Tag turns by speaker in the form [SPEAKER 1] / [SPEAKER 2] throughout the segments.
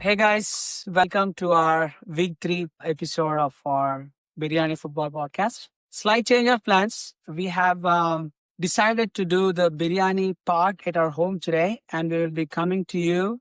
[SPEAKER 1] Hey guys, welcome to our week 3 episode of our Biryani Football Podcast. Slight change of plans. We have decided to do the biryani part at our home today, and we will be coming to you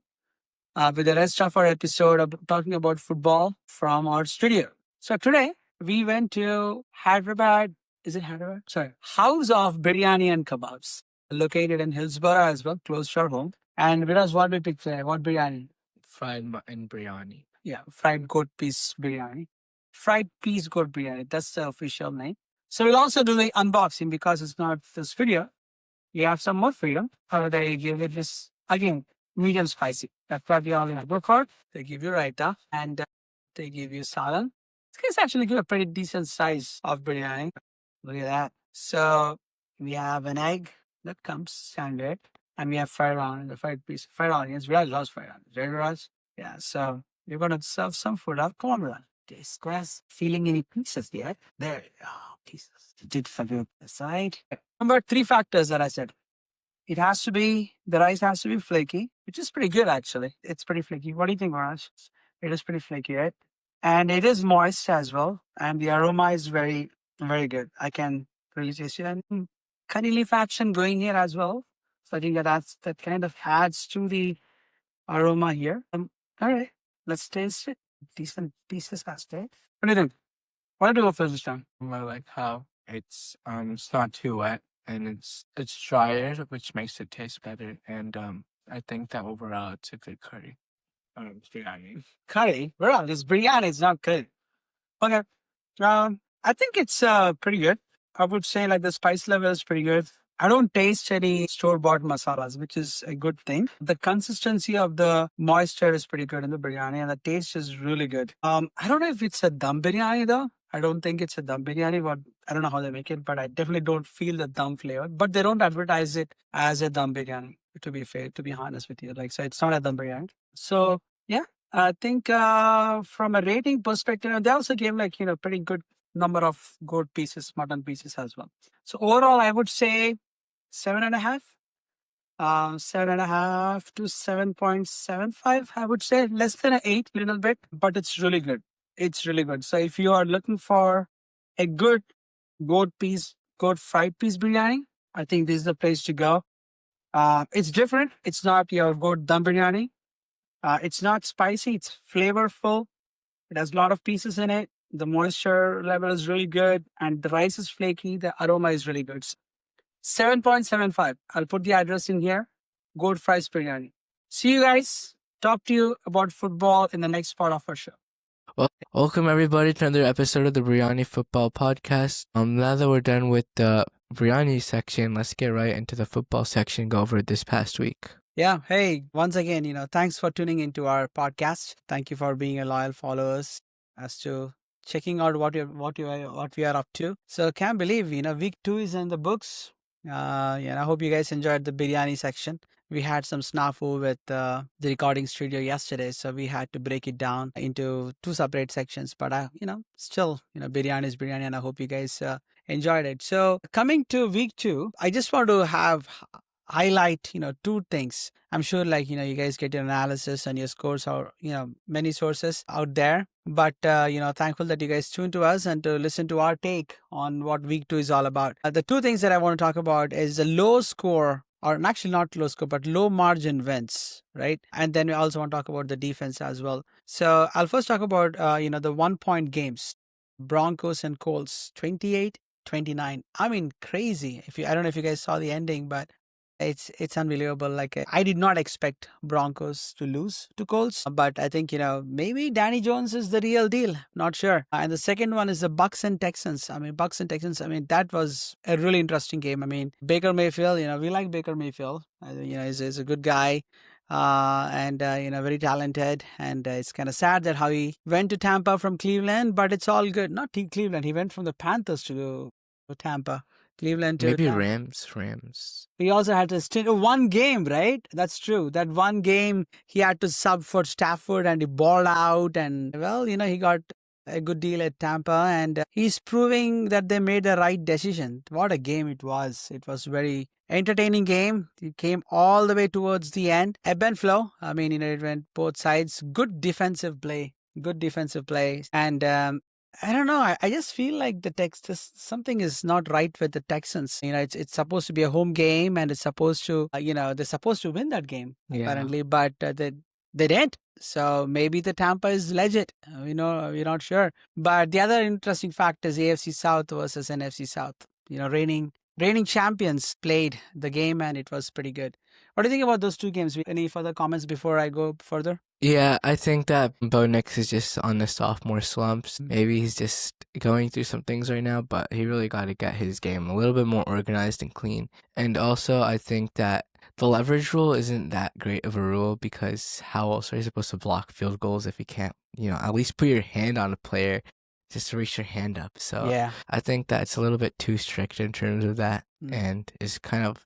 [SPEAKER 1] with the rest of our episode of talking about football from our studio. So today we went to Hyderabad. Is it Hyderabad? Sorry, House of Biryani and Kebabs, located in Hillsborough as well, close to our home. And Viras, what we picked today? What biryani?
[SPEAKER 2] Fried mutton biryani.
[SPEAKER 1] Yeah, fried goat piece biryani. Fried piece goat biryani. That's the official name. So we'll also do the unboxing because it's not this video. You have some more freedom. They give it this, again, medium spicy. That's what we all go for. They give you raita and they give you salad. This guys actually give a pretty decent size of biryani. Look at that. So we have an egg that comes standard. And we have fried onions. Raj loves fried onions. Right, Raj? Yeah, so we're going to serve some food up. Come on, Raj. Taste grass. Feeling any pieces yet? There. Oh, pieces. Did forget the side. Number 3 factors that I said. The rice has to be flaky, which is pretty good actually. It's pretty flaky. What do you think, Raj? It is pretty flaky, right? And it is moist as well. And the aroma is very, very good. I can really taste it. And curry leaf action going here as well. So I think that kind of adds to the aroma here. All right, let's taste it. Decent pieces, What do you think? What do you go first this time?
[SPEAKER 2] I like how it's not too wet and it's drier, which makes it taste better. And I think that overall it's a good curry. Biryani.
[SPEAKER 1] Curry? Well, this biryani is not good. Okay. I think it's pretty good. I would say like the spice level is pretty good. I don't taste any store-bought masalas, which is a good thing. The consistency of the moisture is pretty good in the biryani, and the taste is really good. I don't know if it's a dum biryani though. I don't think it's a dum biryani, but I don't know how they make it. But I definitely don't feel the dum flavor. But they don't advertise it as a dum biryani. To be fair, to be honest with you, like so, it's not a dum biryani. So yeah, I think from a rating perspective, and they also gave like pretty good number of goat pieces, mutton pieces as well. So overall, I would say 7.5, 7.5 to 7.75. I would say less than an 8, little bit, but it's really good. It's really good. So if you are looking for a good goat fried piece biryani, I think this is the place to go. It's different. It's not your goat dum biryani. It's not spicy. It's flavorful. It has a lot of pieces in it. The moisture level is really good, and the rice is flaky. The aroma is really good. 7.75. I'll put the address in here. Goat Fried Biryani. See you guys. Talk to you about football in the next part of our show.
[SPEAKER 2] Well, welcome everybody to another episode of the Biryani Football Podcast. Now that we're done with the biryani section, let's get right into the football section. Go over this past week.
[SPEAKER 1] Yeah. Hey, once again, thanks for tuning into our podcast. Thank you for being a loyal followers as to checking out what we are up to. So can't believe, week 2 is in the books. I hope you guys enjoyed the biryani section. We had some snafu with the recording studio yesterday, so we had to break it down into 2 separate sections. But still, biryani is biryani, and I hope you guys enjoyed it. So coming to week 2, I just want to highlight 2 things. I'm sure you guys get your analysis and your scores, or many sources out there, but thankful that you guys tune to us and to listen to our take on what week 2 is all about. The 2 things that I want to talk about is the low score, or actually not low score, but low margin wins, right? And then we also want to talk about the defense as well. So I'll first talk about the 1-point games. Broncos and Colts, 28-29. I mean, crazy. I don't know if you guys saw the ending, but it's unbelievable. I did not expect Broncos to lose to Colts, but I think maybe Danny Jones is the real deal. Not sure. And the second one is the Bucks and Texans. That was a really interesting game. Baker Mayfield. We like Baker Mayfield. He's a good guy. And very talented, and it's kind of sad that how he went to Tampa from Cleveland, but it's all good. Not Cleveland, he went from the Panthers to Tampa. Cleveland to
[SPEAKER 2] Maybe
[SPEAKER 1] Tampa.
[SPEAKER 2] Rams.
[SPEAKER 1] He also had to stay 1 game, right? That's true. That 1 game he had to sub for Stafford, and he balled out, and he got a good deal at Tampa, and he's proving that they made the right decision. What a game it was! It was very entertaining game. It came all the way towards the end. Ebb and flow. I mean, it went both sides. Good defensive play. Good defensive play. And I don't know. I just feel like the Texas something is not right with the Texans. It's supposed to be a home game, and it's supposed to they're supposed to win that game
[SPEAKER 2] Yeah.
[SPEAKER 1] apparently, but they didn't. So maybe the Tampa is legit. We're not sure. But the other interesting fact is AFC South versus NFC South. Reigning champions played the game, and it was pretty good. What do you think about those two games? Any further comments before I go further?
[SPEAKER 2] Yeah, I think that Bo Nix is just on the sophomore slumps. Maybe he's just going through some things right now, but he really got to get his game a little bit more organized and clean. And also, I think that the leverage rule isn't that great of a rule because how else are you supposed to block field goals if you can't, at least put your hand on a player just to reach your hand up. So
[SPEAKER 1] Yeah.
[SPEAKER 2] I think that's a little bit too strict in terms of that and is kind of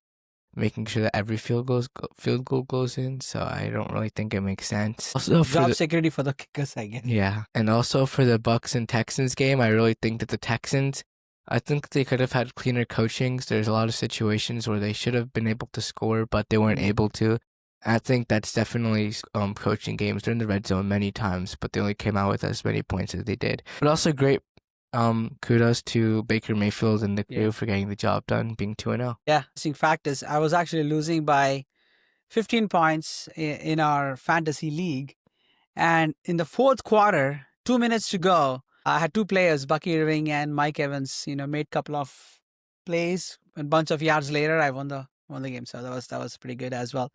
[SPEAKER 2] making sure that every field goal goes in. So I don't really think it makes sense. Also,
[SPEAKER 1] Job security for the kickers, I guess.
[SPEAKER 2] yeah, and also for the Bucks and Texans game, I really think that the Texans, I think they could have had cleaner coachings. There's a lot of situations where they should have been able to score, but they weren't able to. I think that's definitely coaching games. They're in the red zone many times, but they only came out with as many points as they did. But also great kudos to Baker Mayfield and the crew for getting the job done, being 2-0.
[SPEAKER 1] Yeah. Interesting fact is I was actually losing by 15 points in our fantasy league. And in the fourth quarter, 2 minutes to go, I had two players, Bucky Irving and Mike Evans, made a couple of plays. A bunch of yards later, I won the game. So that was pretty good as well.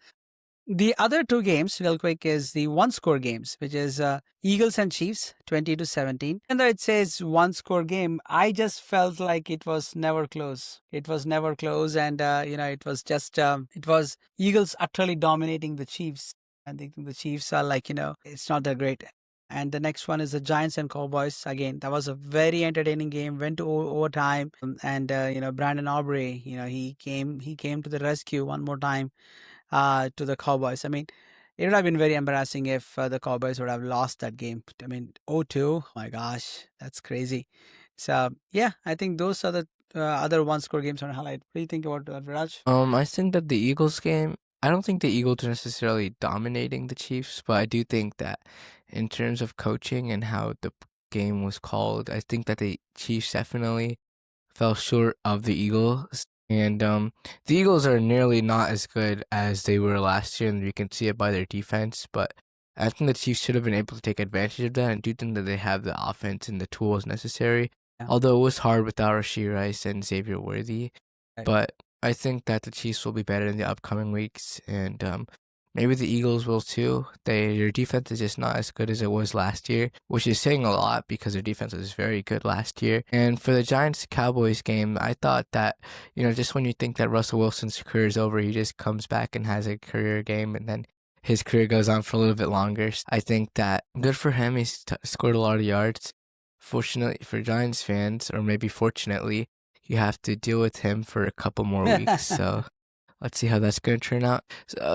[SPEAKER 1] The other two games, real quick, is the one-score games, which is Eagles and Chiefs, 20-17. And though it says one-score game, I just felt like it was never close. It was never close, and it was just it was Eagles utterly dominating the Chiefs. I think the Chiefs are it's not that great. And the next one is the Giants and Cowboys. Again, that was a very entertaining game. Went to overtime, and Brandon Aubrey, he came to the rescue one more time to the Cowboys. I mean, it would have been very embarrassing if the Cowboys would have lost that game. I mean, 0-2, my gosh, that's crazy. So, yeah, I think those are the other one-score games on highlight. What do you think about that, Raj?
[SPEAKER 2] I think that the Eagles game, I don't think the Eagles are necessarily dominating the Chiefs, but I do think that in terms of coaching and how the game was called, I think that the Chiefs definitely fell short of the Eagles. And the Eagles are nearly not as good as they were last year, and you can see it by their defense. But I think the Chiefs should have been able to take advantage of that, and do think that they have the offense and the tools necessary.
[SPEAKER 1] Yeah.
[SPEAKER 2] Although it was hard without Rashee Rice and Xavier Worthy,
[SPEAKER 1] Right.
[SPEAKER 2] but I think that the Chiefs will be better in the upcoming weeks, and maybe the Eagles will too. Their defense is just not as good as it was last year, which is saying a lot because their defense was very good last year. And for the Giants-Cowboys game, I thought that, just when you think that Russell Wilson's career is over, he just comes back and has a career game, and then his career goes on for a little bit longer. I think that good for him. He's scored a lot of yards. Fortunately for Giants fans, or maybe fortunately, you have to deal with him for a couple more weeks. So let's see how that's going to turn out.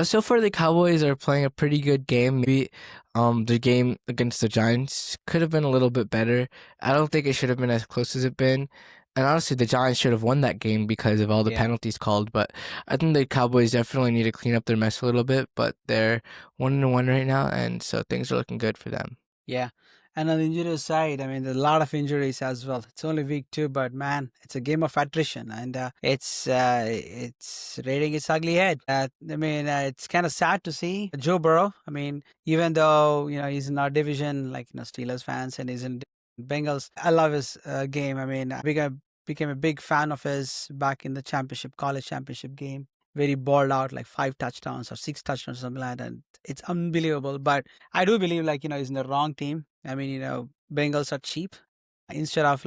[SPEAKER 2] So far, the Cowboys are playing a pretty good game. Maybe the game against the Giants could have been a little bit better. I don't think it should have been as close as it's been. And honestly, the Giants should have won that game because of all the penalties called. But I think the Cowboys definitely need to clean up their mess a little bit. But they're 1-1 right now, and so things are looking good for them.
[SPEAKER 1] Yeah. And on the injury side, I mean, there's a lot of injuries as well. It's only week 2, but man, it's a game of attrition, and it's raising its ugly head. It's kind of sad to see Joe Burrow. I mean, even though he's in our division, like Steelers fans, and he's in Bengals. I love his game. I mean, I became a big fan of his back in the college championship game. Very balled out, like 5 touchdowns or 6 touchdowns, or something like that. And it's unbelievable. But I do believe, he's in the wrong team. I mean, Bengals are cheap. Instead of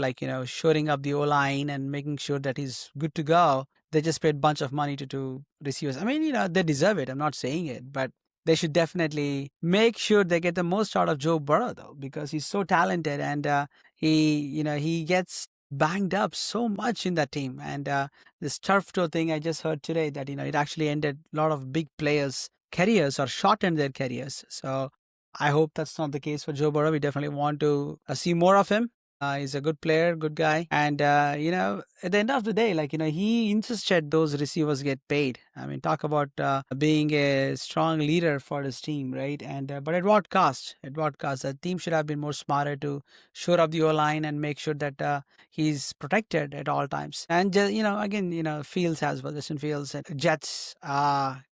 [SPEAKER 1] shoring up the O-line and making sure that he's good to go, they just paid a bunch of money to 2 receivers. I mean, they deserve it. I'm not saying it, but they should definitely make sure they get the most out of Joe Burrow, though, because he's so talented, and he gets banged up so much in that team. And this turf toe thing I just heard today, that it actually ended a lot of big players' careers or shortened their careers. So I hope that's not the case for Joe Burrow. We definitely want to see more of him. He's a good player, good guy. And, at the end of the day, he insisted those receivers get paid. I mean, talk about being a strong leader for his team, right? And, but at what cost? At what cost? The team should have been more smarter to shore up the O line and make sure that he's protected at all times. And, again, Fields as well, Justin Fields, Jets,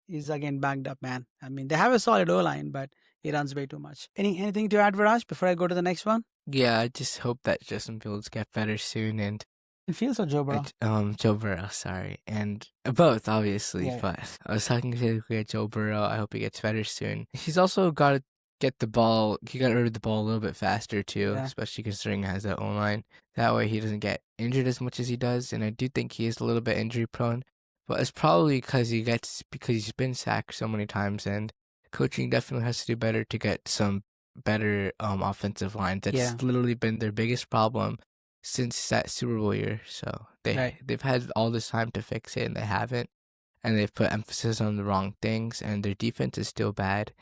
[SPEAKER 1] is again banged up, man. I mean, they have a solid O line, but he runs way too much. Anything to add, Viraj, before I go to the next one?
[SPEAKER 2] Yeah, I just hope that Justin Fields get better soon, and
[SPEAKER 1] Fields or Joe Burrow?
[SPEAKER 2] Joe Burrow, sorry, and both obviously.
[SPEAKER 1] Yeah.
[SPEAKER 2] But I was talking to Joe Burrow. I hope he gets better soon. He's also got to get the ball. He got rid of the ball a little bit faster too,
[SPEAKER 1] Yeah.
[SPEAKER 2] especially considering he has that O line. That way he doesn't get injured as much as he does. And I do think he is a little bit injury prone, but it's probably because he's been sacked so many times, and coaching definitely has to do better to get some better offensive line. That's
[SPEAKER 1] Yeah.
[SPEAKER 2] literally been their biggest problem since that Super Bowl year. So
[SPEAKER 1] Right.
[SPEAKER 2] they've had all this time to fix it, and they haven't. And they've put emphasis on the wrong things, and their defense is still bad.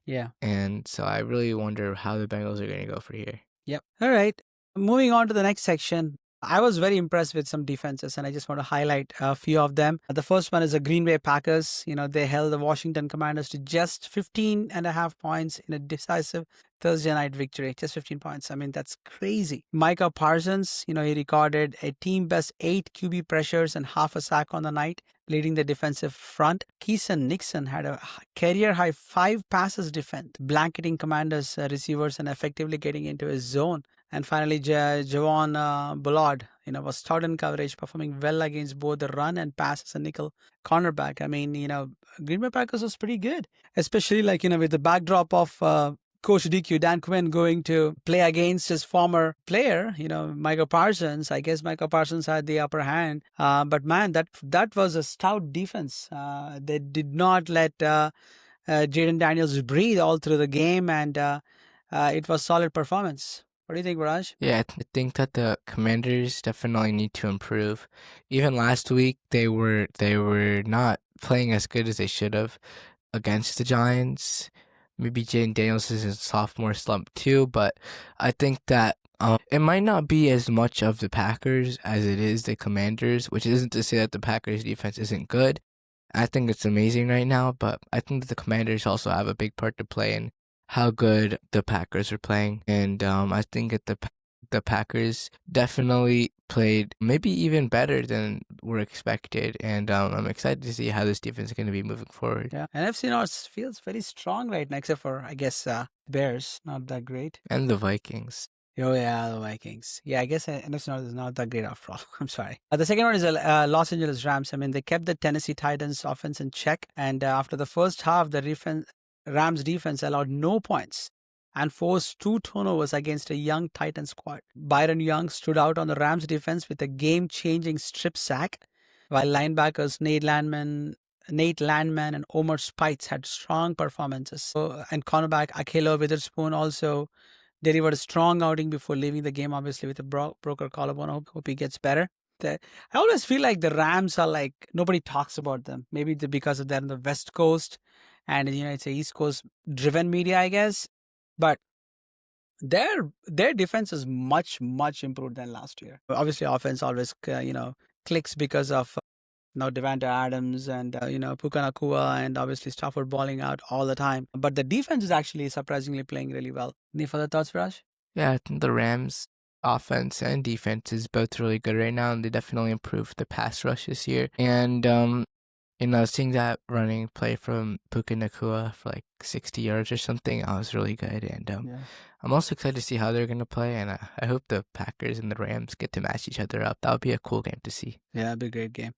[SPEAKER 1] Yeah.
[SPEAKER 2] And so I really wonder how the Bengals are going to go for here.
[SPEAKER 1] Yep. All right. Moving on to the next section. I was very impressed with some defenses, and I just want to highlight a few of them. The first one is the Green Bay Packers. They held the Washington Commanders to just 15.5 points in a decisive Thursday night victory. Just 15 points. I mean, that's crazy. Micah Parsons, he recorded a team best 8 QB pressures and half a sack on the night, leading the defensive front. Keeson Nixon had a career high 5 passes defense, blanketing Commanders receivers and effectively getting into his zone. And finally, Javon Bullard, was third in coverage, performing well against both the run and pass as a nickel cornerback. I mean, Green Bay Packers was pretty good, especially with the backdrop of Coach DQ, Dan Quinn, going to play against his former player, Micah Parsons. I guess Micah Parsons had the upper hand. But man, that was a stout defense. They did not let Jaden Daniels breathe all through the game, and it was solid performance. What do you think, Raj?
[SPEAKER 2] Yeah, I think that the Commanders definitely need to improve. Even last week, they were not playing as good as they should have against the Giants. Maybe Jaden Daniels is in sophomore slump too, but I think that it might not be as much of the Packers as it is the Commanders, which isn't to say that the Packers defense isn't good. I think it's amazing right now, but I think that the Commanders also have a big part to play in how good the Packers are playing. And I think that the Packers definitely played maybe even better than were expected. And I'm excited to see how this defense is going to be moving forward.
[SPEAKER 1] Yeah, NFC North feels very strong right now, except for, I guess, Bears, not that great.
[SPEAKER 2] And the Vikings.
[SPEAKER 1] Oh, yeah, the Vikings. Yeah, I guess NFC North is not that great after all. I'm sorry. The second one is the Los Angeles Rams. I mean, they kept the Tennessee Titans offense in check. And after the first half, the Rams defense allowed no points and forced 2 turnovers against a young Titan squad. Byron Young stood out on the Rams defense with a game-changing strip sack, while linebackers Nate Landman and Omar Spites had strong performances. And cornerback Akelo Witherspoon also delivered a strong outing before leaving the game, obviously with a broken collarbone. I hope he gets better. I always feel like the Rams are like, nobody talks about them. Maybe because of they're on the West Coast and, it's a East Coast driven media, I guess. But their defense is much, much improved than last year. Obviously, offense always, clicks because of now Devonta Adams and, Puka Nacua and obviously Stafford balling out all the time. But the defense is actually surprisingly playing really well. Any further thoughts, Raj?
[SPEAKER 2] Yeah, I think the Rams offense and defense is both really good right now, and they definitely improved the pass rush this year. And seeing that running play from Puka Nacua for like 60 yards or something, I was really good. And I'm also excited to see how they're going to play, and I hope the Packers and the Rams get to match each other up. That would be a cool game to see.
[SPEAKER 1] Yeah, it'd be a great game.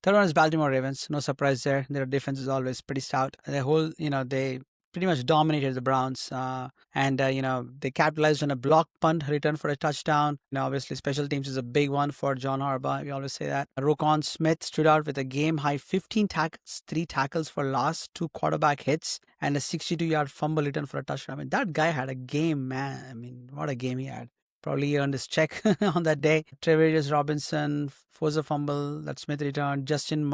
[SPEAKER 1] Third one is Baltimore Ravens. No surprise there. Their defense is always pretty stout. They pretty much dominated the Browns. They capitalized on a block punt return for a touchdown. Obviously, special teams is a big one for John Harbaugh. We always say that. Roquan Smith stood out with a game-high 15 tackles, 3 tackles for loss, 2 quarterback hits, and a 62-yard fumble return for a touchdown. I mean, that guy had a game, man. I mean, what a game he had. probably earned his check on that day. Treverius Robinson forced a fumble. That Smith returned. Justin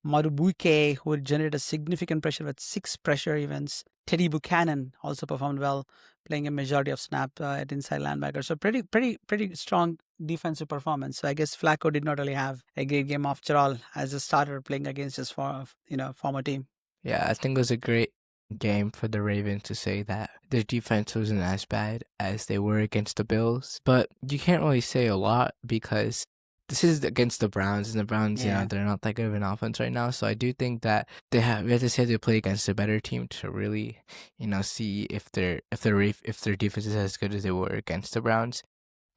[SPEAKER 1] Madubuike, who generated a significant pressure with 6 pressure events. Teddy Buchanan also performed well, playing a majority of snap at inside linebacker. So pretty strong defensive performance. So I guess Flacco did not really have a great game after all as a starter playing against his former team.
[SPEAKER 2] Yeah, I think it was a great game for the Ravens to say that their defense wasn't as bad as they were against the Bills. But you can't really say a lot because this is against the Browns, and the Browns,
[SPEAKER 1] Yeah.
[SPEAKER 2] they're not that good of an offense right now. So I do think that we have to say they play against a better team to really, see if their defense is as good as they were against the Browns.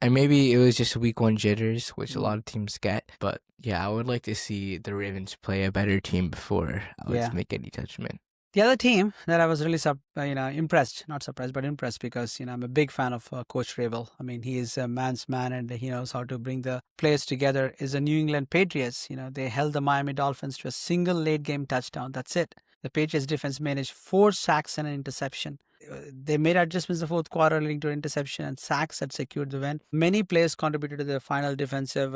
[SPEAKER 2] And maybe it was just week 1 jitters, which a lot of teams get. But yeah, I would like to see the Ravens play a better team before I would make any judgment.
[SPEAKER 1] The other team that I was really impressed, not surprised, but impressed because, I'm a big fan of Coach Rabel. I mean, he is a man's man and he knows how to bring the players together. Is the New England Patriots. They held the Miami Dolphins to a single late game touchdown. That's it. The Patriots defense managed 4 sacks and an interception. They made adjustments in the fourth quarter, leading to an interception and sacks that secured the win. Many players contributed to the final defensive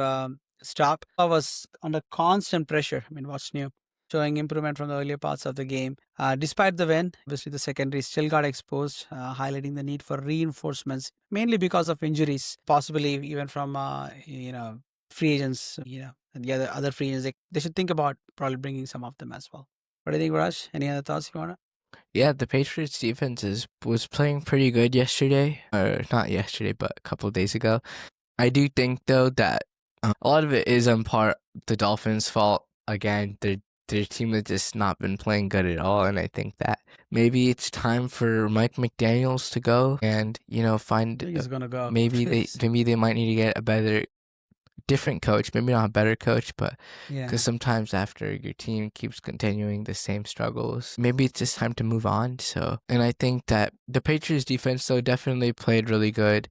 [SPEAKER 1] stop. I was under constant pressure. I mean, what's new? Showing improvement from the earlier parts of the game. Despite the win, obviously the secondary still got exposed, highlighting the need for reinforcements, mainly because of injuries, possibly even from free agents, and the other free agents. They should think about probably bringing some of them as well. What do you think, Raj? Any other thoughts you want to?
[SPEAKER 2] Yeah, the Patriots defense was playing pretty good yesterday, or not yesterday, but a couple of days ago. I do think though that a lot of it is on part the Dolphins' fault. Again, their team has just not been playing good at all, and I think that maybe it's time for Mike McDaniels to go and find.
[SPEAKER 1] He's gonna go.
[SPEAKER 2] Maybe they might need to get a different coach, maybe not a better coach, but because sometimes after your team keeps continuing the same struggles, maybe it's just time to move on. So, and I think that the Patriots defense though definitely played really good,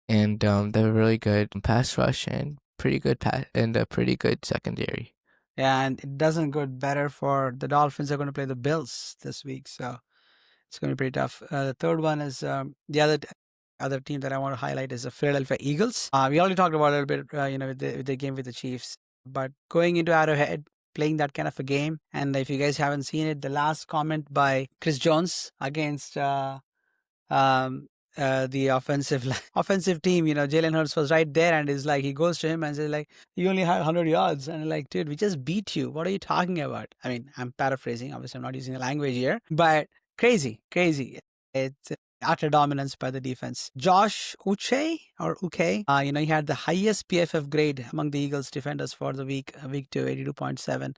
[SPEAKER 2] and they were really good pass rush and pretty good and a pretty good secondary.
[SPEAKER 1] Yeah, and it doesn't go better for the Dolphins. Are going to play the Bills this week, so it's going to be pretty tough. The third one is the other team that I want to highlight is the Philadelphia Eagles. We already talked about a little bit, with the game with the Chiefs, but going into Arrowhead, playing that kind of a game, and if you guys haven't seen it, the last comment by Chris Jones against the offensive team, Jalen Hurts was right there and is like, he goes to him and says like, you only had 100 yards. And like, dude, we just beat you. What are you talking about? I mean, I'm paraphrasing. Obviously, I'm not using the language here, but crazy. It's utter dominance by the defense. Josh Uche, he had the highest PFF grade among the Eagles defenders for the week 2, 82.7.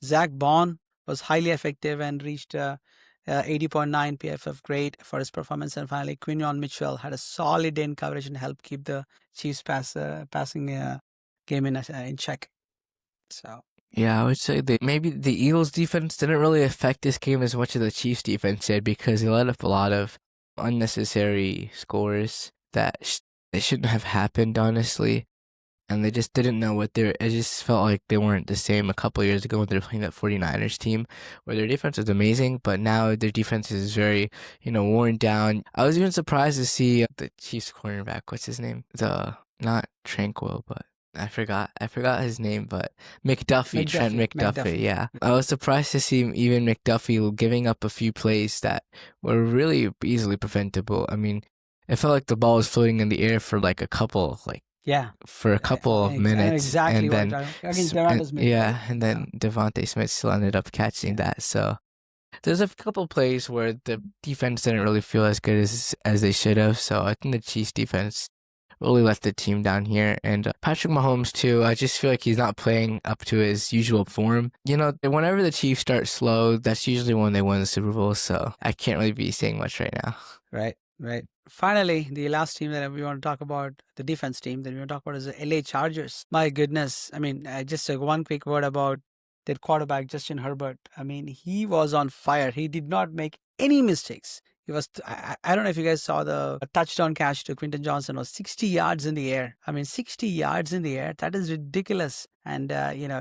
[SPEAKER 1] Zach Bond was highly effective and reached 80.9 PFF grade for his performance. And finally, Quinion Mitchell had a solid day in coverage and helped keep the Chiefs passing game in check. So
[SPEAKER 2] yeah, I would say that maybe the Eagles defense didn't really affect this game as much as the Chiefs defense did because they let up a lot of unnecessary scores that they shouldn't have happened, honestly. And they just didn't know it just felt like they weren't the same a couple of years ago when they were playing that 49ers team where their defense was amazing, but now their defense is very, worn down. I was even surprised to see the Chiefs cornerback, what's his name? Not Tranquil, but I forgot his name, but Trent McDuffie. Yeah. I was surprised to see even McDuffie giving up a few plays that were really easily preventable. I mean, it felt like the ball was floating in the air for like a couple of minutes.
[SPEAKER 1] Exactly.
[SPEAKER 2] And then
[SPEAKER 1] and
[SPEAKER 2] then Devontae Smith still ended up catching that. So there's a couple plays where the defense didn't really feel as good as they should have. So I think the Chiefs defense really let the team down here. And Patrick Mahomes too, I just feel like he's not playing up to his usual form. Whenever the Chiefs start slow, that's usually when they win the Super Bowl. So I can't really be saying much right now.
[SPEAKER 1] Right. Finally, the last team that we want to talk about, the defense team that we want to talk about is the LA Chargers. My goodness. I mean, just one quick word about their quarterback, Justin Herbert. I mean, he was on fire. He did not make any mistakes. He was, I don't know if you guys saw the touchdown catch to Quinton Johnson was 60 yards in the air. I mean, 60 yards in the air. That is ridiculous. And,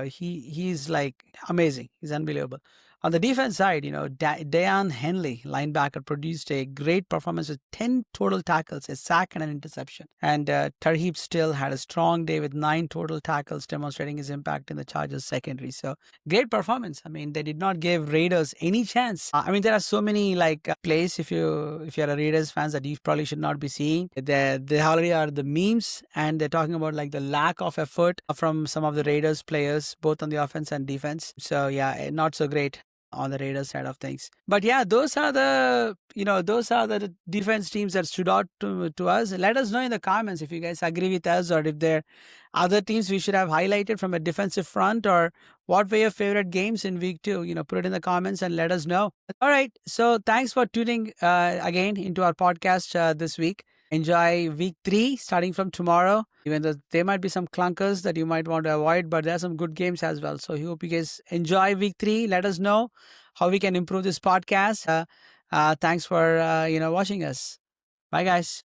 [SPEAKER 1] he's like amazing. He's unbelievable. On the defense side, Dayan Henley, linebacker, produced a great performance with 10 total tackles, a sack, and an interception. And Tarheeb still had a strong day with 9 total tackles, demonstrating his impact in the Chargers secondary. So great performance. I mean, they did not give Raiders any chance. I mean, there are so many plays if you're a Raiders fans that you probably should not be seeing. They already are the memes, and they're talking about like the lack of effort from some of the Raiders players, both on the offense and defense. So yeah, not so great on the Raiders side of things. But yeah, those are the defense teams that stood out to us. Let us know in the comments if you guys agree with us, or if there are other teams we should have highlighted from a defensive front, or what were your favorite games in week 2. Put it in the comments and let us know. All right, so thanks for tuning again into our podcast this week. Enjoy week 3 starting from tomorrow. Even though there might be some clunkers that you might want to avoid, but there are some good games as well. So I hope you guys enjoy week 3. Let us know how we can improve this podcast. Thanks for watching us. Bye, guys.